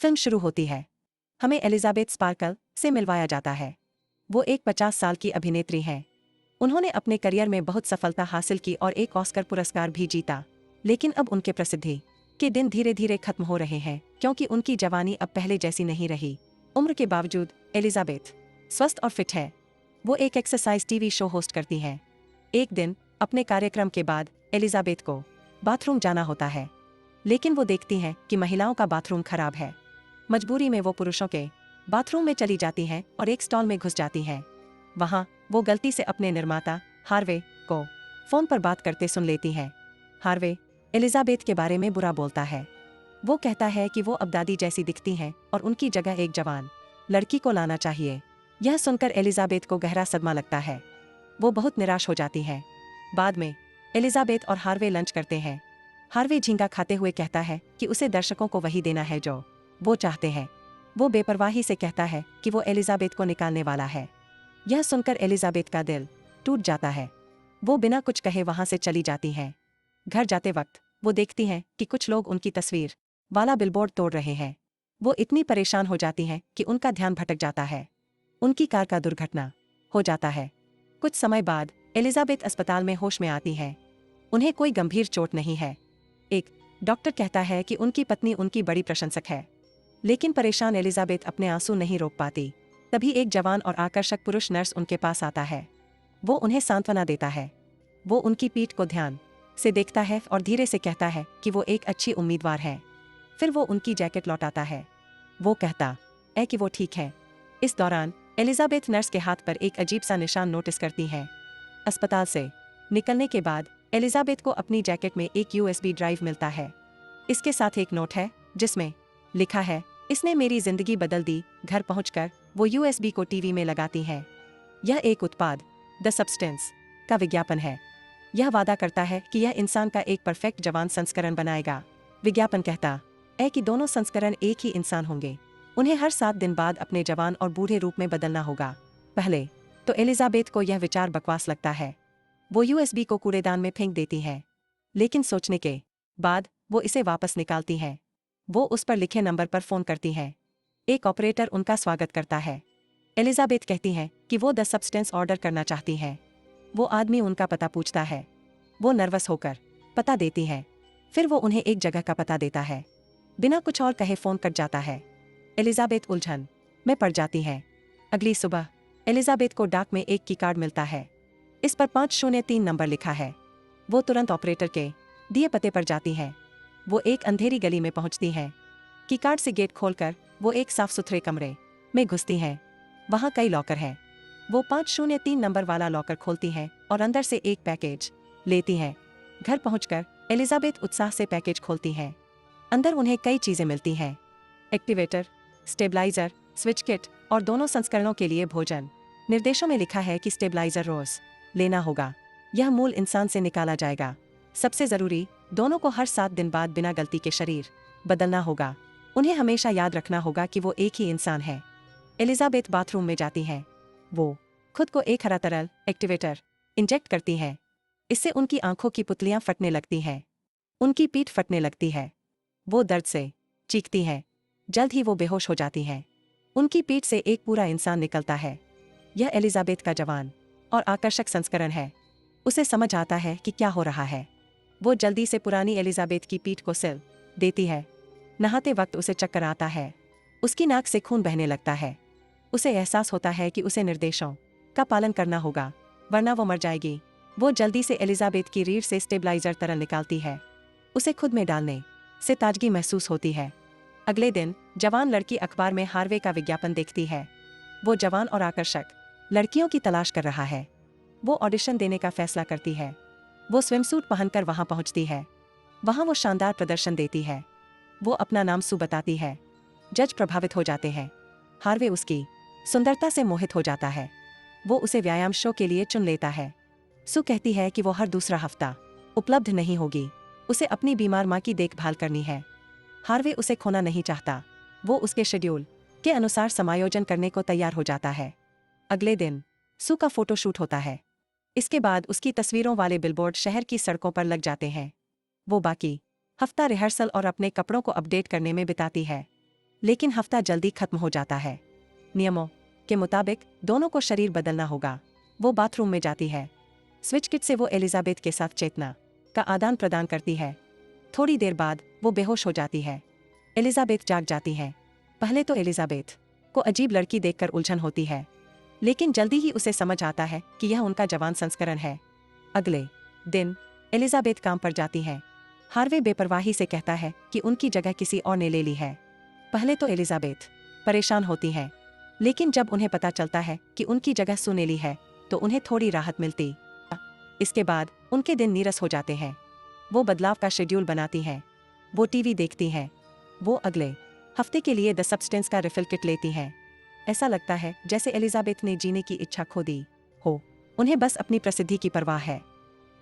Film शुरू होती है। हमें एलिजाबेथ स्पार्कल से मिलवाया जाता है। वो एक 50 साल की अभिनेत्री हैं। उन्होंने अपने करियर में बहुत सफलता हासिल की और एक ऑस्कर पुरस्कार भी जीता। लेकिन अब उनके प्रसिद्धि के दिन धीरे धीरे खत्म हो रहे हैं क्योंकि उनकी जवानी अब पहले जैसी नहीं रही। उम्र के बावजूद एलिजाबेथ स्वस्थ और फिट है। वो एक एक्सरसाइज टीवी शो होस्ट करती हैं। एक दिन अपने कार्यक्रम के बाद एलिजाबेथ को बाथरूम जाना होता है, लेकिन वो देखती हैं कि महिलाओं का बाथरूम खराब है। मजबूरी में वो पुरुषों के बाथरूम में चली जाती हैं और एक स्टॉल में घुस जाती हैं। वहाँ वो गलती से अपने निर्माता हार्वे को फोन पर बात करते सुन लेती हैं। हार्वे एलिजाबेथ के बारे में बुरा बोलता है। वो कहता है कि वो अब दादी जैसी दिखती हैं और उनकी जगह एक जवान लड़की को लाना चाहिए। यह सुनकर एलिजाबेथ को गहरा सदमा लगता है। वो बहुत निराश हो जाती है। बाद में एलिजाबेथ और हार्वे लंच करते हैं। हार्वे झींगा खाते हुए कहता है कि उसे दर्शकों को वही देना है जो वो चाहते हैं। वो बेपरवाही से कहता है कि वो एलिजाबेथ को निकालने वाला है। यह सुनकर एलिजाबेथ का दिल टूट जाता है। वो बिना कुछ कहे वहां से चली जाती हैं। घर जाते वक्त वो देखती हैं कि कुछ लोग उनकी तस्वीर वाला बिलबोर्ड तोड़ रहे हैं। वो इतनी परेशान हो जाती हैं कि उनका ध्यान भटक जाता है। उनकी कार का दुर्घटना हो जाता है। कुछ समय बाद एलिजाबेथ अस्पताल में होश में आती हैं। उन्हें कोई गंभीर चोट नहीं है। एक डॉक्टर कहता है कि उनकी पत्नी उनकी बड़ी प्रशंसक है। लेकिन परेशान एलिजाबेथ अपने आंसू नहीं रोक पाती। तभी एक जवान और आकर्षक पुरुष नर्स उनके पास आता है। वो उन्हें सांत्वना देता है। वो उनकी पीठ को ध्यान से देखता है और धीरे से कहता है कि वो एक अच्छी उम्मीदवार है। फिर वो उनकी जैकेट लौटाता है। वो कहता है कि वो ठीक है। इस दौरान एलिजाबेथ नर्स के हाथ पर एक अजीब सा निशान नोटिस करती हैं। अस्पताल से निकलने के बाद एलिजाबेथ को अपनी जैकेट में एक USB ड्राइव मिलता है। इसके साथ एक नोट है जिसमें लिखा है, इसने मेरी जिंदगी बदल दी। घर पहुंचकर वो USB को टीवी में लगाती हैं। यह एक उत्पाद द सब्सटेंस का विज्ञापन है। यह वादा करता है कि यह इंसान का एक परफेक्ट जवान संस्करण बनाएगा। विज्ञापन कहता है कि दोनों संस्करण एक ही इंसान होंगे। उन्हें हर 7 दिन बाद अपने जवान और बूढ़े रूप में बदलना होगा। पहले तो एलिजाबेथ को यह विचार बकवास लगता है। वो USB को कूड़ेदान में फेंक देती है। लेकिन सोचने के बाद वो इसे वापस निकालती हैं। वो उस पर लिखे नंबर पर फोन करती हैं। एक ऑपरेटर उनका स्वागत करता है। एलिजाबेथ कहती हैं कि वो द सब्सटेंस ऑर्डर करना चाहती हैं। वो आदमी उनका पता पूछता है। वो नर्वस होकर पता देती हैं। फिर वो उन्हें एक जगह का पता देता है। बिना कुछ और कहे फोन कट जाता है। एलिजाबेथ उलझन में पड़ जाती हैं। अगली सुबह एलिजाबेथ को डाक में एक की कार्ड मिलता है। इस पर 503 नंबर लिखा है। वो तुरंत ऑपरेटर के दिए पते पर जाती हैं। वो एक अंधेरी गली में पहुंचती हैं। की कार्ड से गेट खोलकर वो एक साफ सुथरे कमरे में घुसती हैं। वहाँ कई लॉकर हैं। वो 503 नंबर वाला लॉकर खोलती हैं और अंदर से एक पैकेज लेती हैं। घर पहुंचकर एलिजाबेथ उत्साह से पैकेज खोलती हैं। अंदर उन्हें कई चीजें मिलती हैं। एक्टिवेटर, स्टेबलाइजर, स्विच किट और दोनों संस्करणों के लिए भोजन। निर्देशों में लिखा है कि स्टेबलाइजर रोज लेना होगा। यह मूल इंसान से निकाला जाएगा। सबसे जरूरी, दोनों को हर 7 दिन बाद बिना गलती के शरीर बदलना होगा। उन्हें हमेशा याद रखना होगा कि वो एक ही इंसान है। एलिजाबेथ बाथरूम में जाती हैं। वो खुद को एक हरा तरल एक्टिवेटर इंजेक्ट करती हैं। इससे उनकी आंखों की पुतलियां फटने लगती हैं। उनकी पीठ फटने लगती है। वो दर्द से चीखती हैं। जल्द ही वो बेहोश हो जाती हैं। उनकी पीठ से एक पूरा इंसान निकलता है। यह एलिजाबेथ का जवान और आकर्षक संस्करण है। उसे समझ आता है कि क्या हो रहा है। वो जल्दी से पुरानी एलिजाबेथ की पीठ को सिल देती है। नहाते वक्त उसे चक्कर आता है। उसकी नाक से खून बहने लगता है। उसे एहसास होता है कि उसे निर्देशों का पालन करना होगा, वरना वो मर जाएगी। वो जल्दी से एलिजाबेथ की रीढ़ से स्टेबलाइजर तरल निकालती है। उसे खुद में डालने से ताजगी महसूस होती है। अगले दिन जवान लड़की अखबार में हार्वे का विज्ञापन देखती है। वो जवान और आकर्षक लड़कियों की तलाश कर रहा है। वो ऑडिशन देने का फैसला करती है। वो स्विमसूट पहनकर वहां पहुंचती है। वहां वो शानदार प्रदर्शन देती है। वो अपना नाम सू बताती है। जज प्रभावित हो जाते हैं। हार्वे उसकी सुंदरता से मोहित हो जाता है। वो उसे व्यायाम शो के लिए चुन लेता है। सू कहती है कि वो हर दूसरा हफ्ता उपलब्ध नहीं होगी। उसे अपनी बीमार माँ की देखभाल करनी है। हार्वे उसे खोना नहीं चाहता। वो उसके शेड्यूल के अनुसार समायोजन करने को तैयार हो जाता है। अगले दिन सू का फोटोशूट होता है। इसके बाद उसकी तस्वीरों वाले बिलबोर्ड शहर की सड़कों पर लग जाते हैं। वो बाकी हफ्ता रिहर्सल और अपने कपड़ों को अपडेट करने में बिताती है। लेकिन हफ्ता जल्दी खत्म हो जाता है। नियमों के मुताबिक दोनों को शरीर बदलना होगा। वो बाथरूम में जाती है। स्विच किट से वो एलिजाबेथ के साथ चेतना का आदान प्रदान करती है। थोड़ी देर बाद वो बेहोश हो जाती है। एलिजाबेथ जाग जाती है। पहले तो एलिजाबेथ को अजीब लड़की देखकर उलझन होती है, लेकिन जल्दी ही उसे समझ आता है कि यह उनका जवान संस्करण है। अगले दिन एलिजाबेथ काम पर जाती है। हार्वे बेपरवाही से कहता है कि उनकी जगह किसी और ने ले ली है। पहले तो एलिजाबेथ परेशान होती है, लेकिन जब उन्हें पता चलता है कि उनकी जगह सू ने ली है तो उन्हें थोड़ी राहत मिलती। इसके बाद उनके दिन नीरस हो जाते हैं। वो बदलाव का शेड्यूल बनाती हैं। वो टीवी देखती हैं। वो अगले हफ्ते के लिए द सब्सटेंस का रिफिल किट लेती हैं। ऐसा लगता है जैसे एलिजाबेथ ने जीने की इच्छा खो दी हो। उन्हें बस अपनी प्रसिद्धि की परवाह है।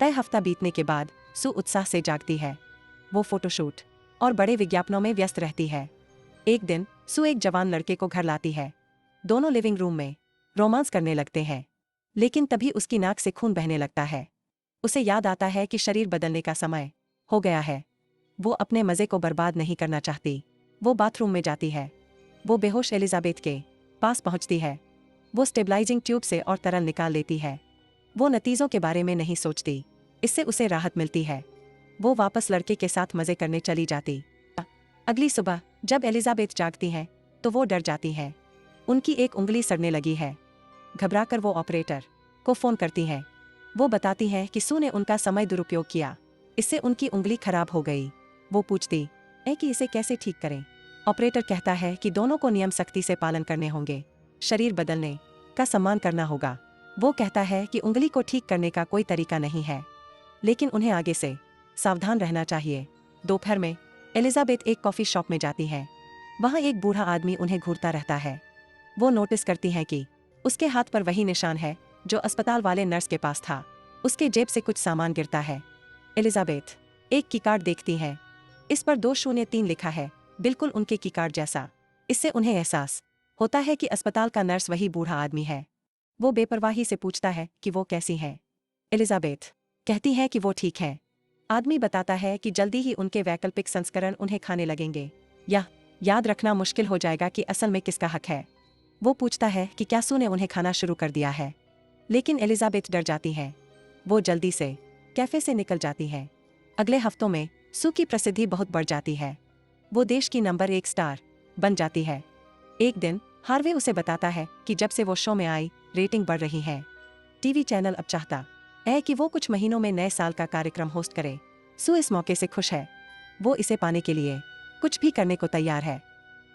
तय हफ्ता बीतने के बाद सू उत्साह से जागती है। वो फोटोशूट और बड़े विज्ञापनों में व्यस्त रहती है। एक दिन सू एक जवान लड़के को घर लाती है। दोनों लिविंग रूम में रोमांस करने लगते हैं, लेकिन तभी उसकी नाक से खून बहने लगता है। उसे याद आता है कि शरीर बदलने का समय हो गया है। वो अपने मजे को बर्बाद नहीं करना चाहती। वो बाथरूम में जाती है। वो बेहोश एलिजाबेथ के पास पहुंचती है। वो स्टेबलाइजिंग ट्यूब से और तरल निकाल लेती है। वो नतीजों के बारे में नहीं सोचती। इससे उसे राहत मिलती है। वो वापस लड़के के साथ मजे करने चली जाती। अगली सुबह जब एलिजाबेथ जागती हैं तो वो डर जाती हैं। उनकी एक उंगली सड़ने लगी है। घबराकर वो ऑपरेटर को फोन करती हैं। वो बताती हैं कि सू ने उनका समय दुरुपयोग किया, इससे उनकी उंगली खराब हो गई। वो पूछती है कि इसे कैसे ठीक करें। ऑपरेटर कहता है कि दोनों को नियम सख्ती से पालन करने होंगे। शरीर बदलने का सम्मान करना होगा। वो कहता है कि उंगली को ठीक करने का कोई तरीका नहीं है, लेकिन उन्हें आगे से सावधान रहना चाहिए। दोपहर में एलिजाबेथ एक कॉफी शॉप में जाती है। वहाँ एक बूढ़ा आदमी उन्हें घूरता रहता है। वो नोटिस करती है कि उसके हाथ पर वही निशान है जो अस्पताल वाले नर्स के पास था। उसके जेब से कुछ सामान गिरता है। एलिजाबेथ एक की कार्ड देखती है। इस पर 203 लिखा है, बिल्कुल उनके की कार्ड जैसा। इससे उन्हें एहसास होता है कि अस्पताल का नर्स वही बूढ़ा आदमी है। वो बेपरवाही से पूछता है कि वो कैसी हैं। एलिजाबेथ कहती है कि वो ठीक है। आदमी बताता है कि जल्दी ही उनके वैकल्पिक संस्करण उन्हें खाने लगेंगे। यह याद रखना मुश्किल हो जाएगा कि असल में किसका हक है। वो पूछता है कि क्या सू ने उन्हें खाना शुरू कर दिया है, लेकिन एलिजाबेथ डर जाती है। वो जल्दी से कैफे से निकल जाती है। अगले हफ्तों में सू की प्रसिद्धि बहुत बढ़ जाती है। वो देश की नंबर 1 स्टार बन जाती है। एक दिन हार्वे उसे बताता है कि जब से वो शो में आई रेटिंग बढ़ रही है। टीवी चैनल अब चाहता है कि वो कुछ महीनों में नए साल का कार्यक्रम होस्ट करे। सू इस मौके से खुश है। वो इसे पाने के लिए कुछ भी करने को तैयार है।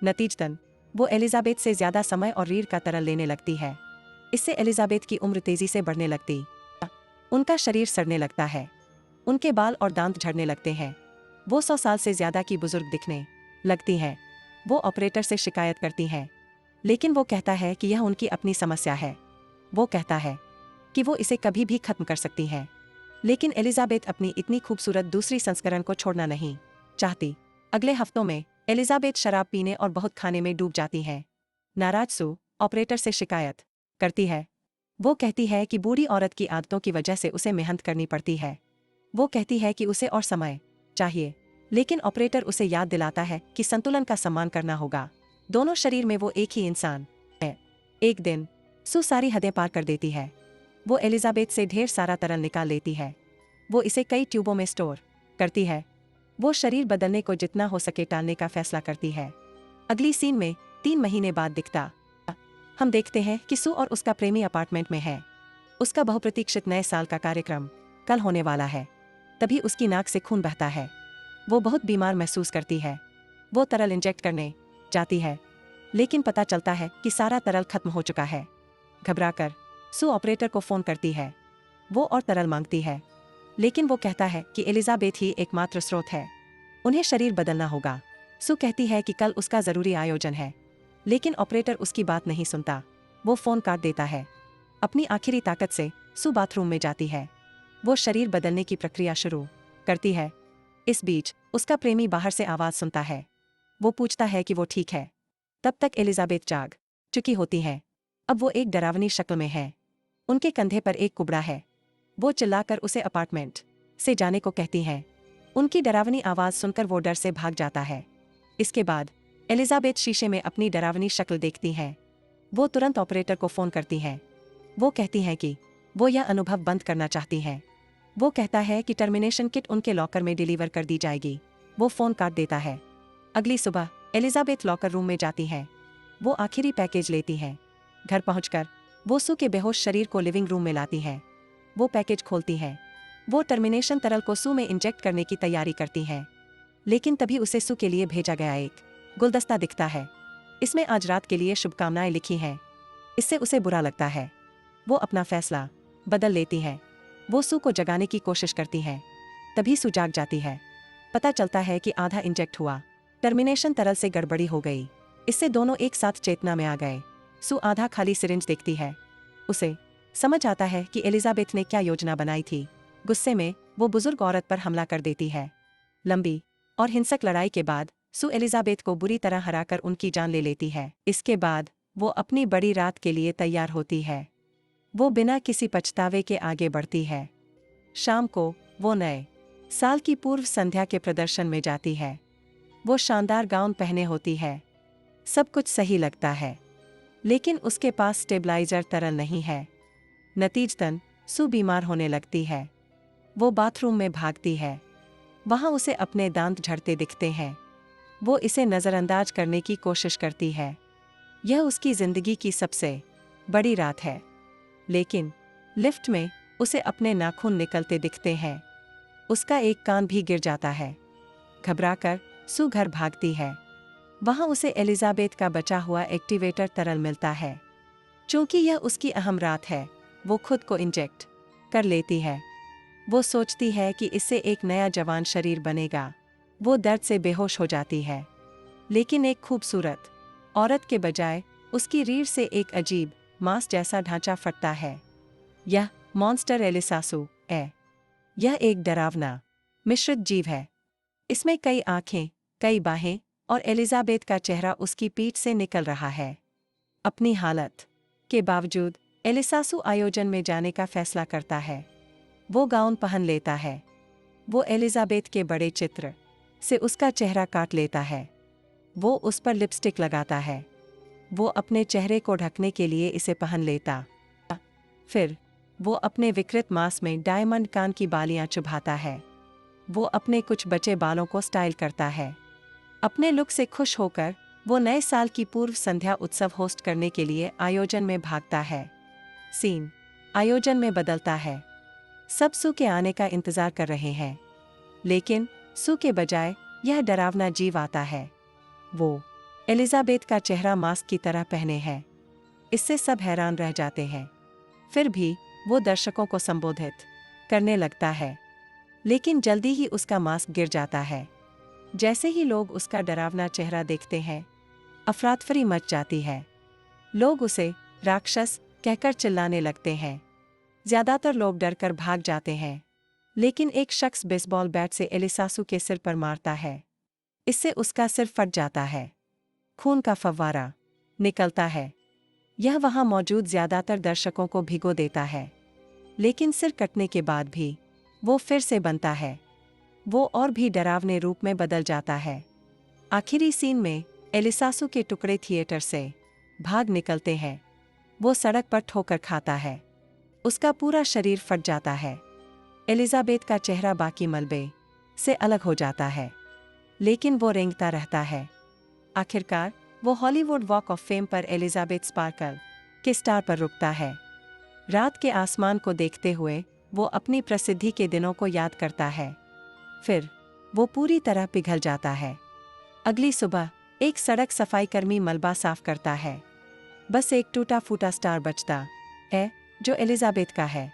नतीजतन वो एलिजाबेथ से ज्यादा समय और रीढ़ का तरल लेने लगती है। इससे एलिजाबेथ की उम्र तेजी से बढ़ने लगती। उनका शरीर सड़ने लगता है। उनके बाल और दांत झड़ने लगते हैं। वो 100 साल से ज्यादा की बुजुर्ग दिखने लगती हैं। वो ऑपरेटर से शिकायत करती हैं, लेकिन वो कहता है कि यह उनकी अपनी समस्या है। वो कहता है कि वो इसे कभी भी खत्म कर सकती हैं, लेकिन एलिजाबेथ अपनी इतनी खूबसूरत दूसरी संस्करण को छोड़ना नहीं चाहती। अगले हफ्तों में एलिजाबेथ शराब पीने और बहुत खाने में डूब जाती हैं। नाराज सू ऑपरेटर से शिकायत करती है। वो कहती है कि बूढ़ी औरत की आदतों की वजह से उसे मेहनत करनी पड़ती है। वो कहती है कि उसे और समय चाहिए, लेकिन ऑपरेटर उसे याद दिलाता है कि संतुलन का सम्मान करना होगा। दोनों शरीर में वो एक ही इंसान है। एक दिन सू सारी हदें पार कर देती है। वो एलिजाबेथ से ढेर सारा तरल निकाल लेती है। वो इसे कई ट्यूबों में स्टोर करती है। वो शरीर बदलने को जितना हो सके टालने का फैसला करती है। अगली सीन में 3 महीने बाद दिखता हम देखते हैं कि सू और उसका प्रेमी अपार्टमेंट में है। उसका बहुप्रतीक्षित नए साल का कार्यक्रम कल होने वाला है। तभी उसकी नाक से खून बहता है। वो बहुत बीमार महसूस करती है। वो तरल इंजेक्ट करने जाती है, लेकिन पता चलता है कि सारा तरल खत्म हो चुका है। घबराकर सू ऑपरेटर को फोन करती है। वो और तरल मांगती है, लेकिन वो कहता है कि एलिजाबेथ ही एकमात्र स्रोत है। उन्हें शरीर बदलना होगा। सू कहती है कि कल उसका जरूरी आयोजन है, लेकिन ऑपरेटर उसकी बात नहीं सुनता। वो फोन काट देता है। अपनी आखिरी ताकत से सू बाथरूम में जाती है। वो शरीर बदलने की प्रक्रिया शुरू करती है। इस बीच उसका प्रेमी बाहर से आवाज सुनता है। वो पूछता है कि वो ठीक है। तब तक एलिजाबेथ जाग चुकी होती है। अब वो एक डरावनी शक्ल में है। उनके कंधे पर एक कुबड़ा है। वो चिल्लाकर उसे अपार्टमेंट से जाने को कहती हैं। उनकी डरावनी आवाज सुनकर वो डर से भाग जाता है। इसके बाद एलिजाबेथ शीशे में अपनी डरावनी शक्ल देखती हैं। वो तुरंत ऑपरेटर को फोन करती हैं। वो कहती हैं कि वो यह अनुभव बंद करना चाहती हैं। वो कहता है कि टर्मिनेशन किट उनके लॉकर में डिलीवर कर दी जाएगी। वो फोन काट देता है। अगली सुबह एलिजाबेथ लॉकर रूम में जाती हैं। वो आखिरी पैकेज लेती हैं। घर पहुंचकर वो सू के बेहोश शरीर को लिविंग रूम में लाती हैं। वो पैकेज खोलती हैं। वो टर्मिनेशन तरल को सू में इंजेक्ट करने की तैयारी करती हैं। लेकिन तभी उसे सू के लिए भेजा गया एक गुलदस्ता दिखता है। इसमें आज रात के लिए शुभकामनाएं लिखी हैं। इससे उसे बुरा लगता है। वो अपना फैसला बदल लेती हैं। वो सू को जगाने की कोशिश करती हैं। तभी सू जाग जाती है। पता चलता है कि आधा इंजेक्ट हुआ टर्मिनेशन तरल से गड़बड़ी हो गई। इससे दोनों एक साथ चेतना में आ गए। सू आधा खाली सिरिंज देखती है। उसे समझ आता है कि एलिजाबेथ ने क्या योजना बनाई थी। गुस्से में वो बुजुर्ग औरत पर हमला कर देती है। लंबी और हिंसक लड़ाई के बाद सू एलिजाबेथ को बुरी तरह हराकर उनकी जान ले लेती है। इसके बाद वो अपनी बड़ी रात के लिए तैयार होती है। वो बिना किसी पछतावे के आगे बढ़ती है। शाम को वो नए साल की पूर्व संध्या के प्रदर्शन में जाती है। वो शानदार गाउन पहने होती है। सब कुछ सही लगता है, लेकिन उसके पास स्टेबलाइजर तरल नहीं है। नतीजतन सू बीमार होने लगती है। वो बाथरूम में भागती है। वहां उसे अपने दांत झड़ते दिखते हैं। वो इसे नज़रअंदाज करने की कोशिश करती है। यह उसकी जिंदगी की सबसे बड़ी रात है। लेकिन लिफ्ट में उसे अपने नाखून निकलते दिखते हैं। उसका एक कान भी गिर जाता है। घबराकर सू घर भागती है। वहां उसे एलिजाबेथ का बचा हुआ एक्टिवेटर तरल मिलता है। चूंकि यह उसकी अहम रात है, वो खुद को इंजेक्ट कर लेती है। वो सोचती है कि इससे एक नया जवान शरीर बनेगा। वो दर्द से बेहोश हो जाती है। लेकिन एक खूबसूरत औरत के बजाय उसकी रीढ़ से एक अजीब मांस जैसा ढांचा फटता है। यह मॉन्स्टर एलिसासू है। यह एक डरावना मिश्रित जीव है। इसमें कई आंखें, कई बाहें और एलिजाबेथ का चेहरा उसकी पीठ से निकल रहा है। अपनी हालत के बावजूद एलिसासू आयोजन में जाने का फैसला करता है। वो गाउन पहन लेता है। वो एलिजाबेथ के बड़े चित्र से उसका चेहरा काट लेता है। वो उस पर लिपस्टिक लगाता है। वो अपने चेहरे को ढकने के लिए इसे पहन लेता। फिर वो अपने विकृत मांस में डायमंड कान की बालियां चुभाता है। वो अपने कुछ बचे बालों को स्टाइल करता है। अपने लुक से खुश होकर वो नए साल की पूर्व संध्या उत्सव होस्ट करने के लिए आयोजन में भागता है। सीन आयोजन में बदलता है। सब सू के आने का इंतजार कर रहे हैं, लेकिन सू के बजाय यह डरावना जीव आता है। वो एलिजाबेथ का चेहरा मास्क की तरह पहने है। इससे सब हैरान रह जाते हैं। फिर भी वो दर्शकों को संबोधित करने लगता है, लेकिन जल्दी ही उसका मास्क गिर जाता है। जैसे ही लोग उसका डरावना चेहरा देखते हैं, अफरातफरी मच जाती है। लोग उसे राक्षस कहकर चिल्लाने लगते हैं। ज्यादातर लोग डरकर भाग जाते हैं, लेकिन एक शख्स बेसबॉल बैट से एलिसासू के सिर पर मारता है। इससे उसका सिर फट जाता है। खून का फव्वारा निकलता है। यह वहां मौजूद ज्यादातर दर्शकों को भिगो देता है। लेकिन सिर कटने के बाद भी वो फिर से बनता है। वो और भी डरावने रूप में बदल जाता है। आखिरी सीन में एलिसासू के टुकड़े थिएटर से भाग निकलते हैं। वो सड़क पर ठोकर खाता है। उसका पूरा शरीर फट जाता है। एलिजाबेथ का चेहरा बाकी मलबे से अलग हो जाता है, लेकिन वो रेंगता रहता है। आखिरकार वो हॉलीवुड वॉक ऑफ फेम पर एलिजाबेथ स्पार्कल के स्टार पर रुकता है। रात के आसमान को देखते हुए वो अपनी प्रसिद्धि के दिनों को याद करता है। फिर वो पूरी तरह पिघल जाता है। अगली सुबह एक सड़क सफाई कर्मी मलबा साफ करता है। बस एक टूटा फूटा स्टार बचता है, जो एलिजाबेथ का है।